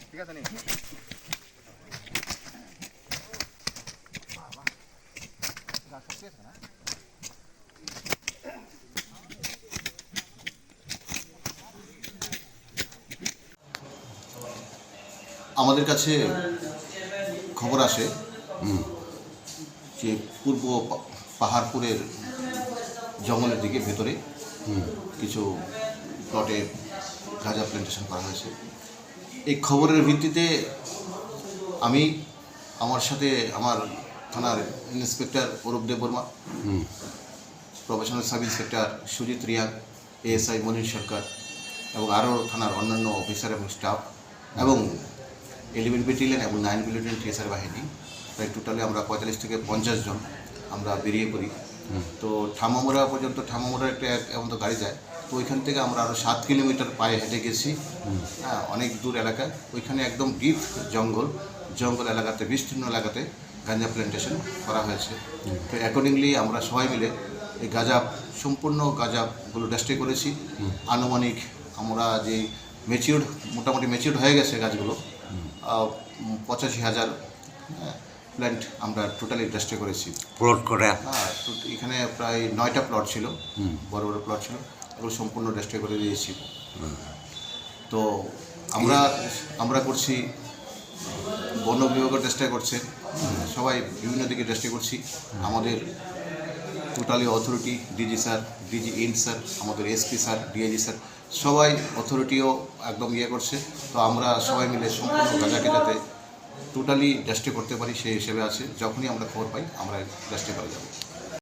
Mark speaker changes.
Speaker 1: ঠিক আছে নি আমাদের কাছে খবর আসে যে পূর্ব পাহাড়পুরের জঙ্গলের দিকে ভেতরে কিছু প্লটে গাঁজা প্ল্যান্টেশন করা হয়েছে। এই খবরের ভিত্তিতে আমি আমার সাথে আমার থানার inspector Arup Debbarma, professional sub inspector Sujit Reang, ASI Monir Sarkar এবং আরও থানার অন্যান্য অফিসার এবং স্টাফ এবং 11 ব্যাটালিয়ন এবং 9 ব্যাটালিয়ন টিএসআর বাহিনী, প্রায় টোটালি আমরা 45 থেকে 50 জন আমরা বেরিয়ে পড়ি। তো ঠামামোড়া পর্যন্ত, ঠামামোড়া একটা এমন তো গাড়ি যায়, তো ওইখান থেকে আমরা আরও 7 কিলোমিটার পায়ে হেঁটে গেছি। হ্যাঁ, অনেক দূর এলাকায়, ওইখানে একদম ডিপ জঙ্গল এলাকাতে, বিস্তীর্ণ এলাকাতে গাঁজা প্ল্যান্টেশন করা হয়েছে। তো অ্যাকর্ডিংলি আমরা সবাই মিলে এই সম্পূর্ণ গাঁজাগুলো ডেস্ট্রয় করেছি। আনুমানিক আমরা যে মোটামুটি ম্যাচিউরড হয়ে গেছে গাছগুলো 85,000 প্ল্যান্ট আমরা টোটালি ডেস্ট্রয় করেছি।
Speaker 2: প্লট করে
Speaker 1: হ্যাঁ, এখানে প্রায় 9টা প্লট ছিল, বড় বড় প্লট ছিল, এগুলো সম্পূর্ণ ডেস্ট্রয় করে দিয়েছি। তো আমরা করছি, বন বিভাগও ডেস্ট্রয় করছে, সবাই বিভিন্ন দিকে ডেস্ট্রয় করছি। আমাদের totally authority, DG sir, DG ইন স্যার, আমাদের এসপি স্যার, ডিআইজি স্যার, সবাই অথরিটিও একদম করছে। তো আমরা সবাই মিলে সম্পূর্ণ গাঁজাকে যাতে টোটালি ডেস্ট্রয় করতে পারি সেই হিসেবে আছে। যখনই আমরা খবর পাই আমরা ডেস্ট্রয় করে যাব।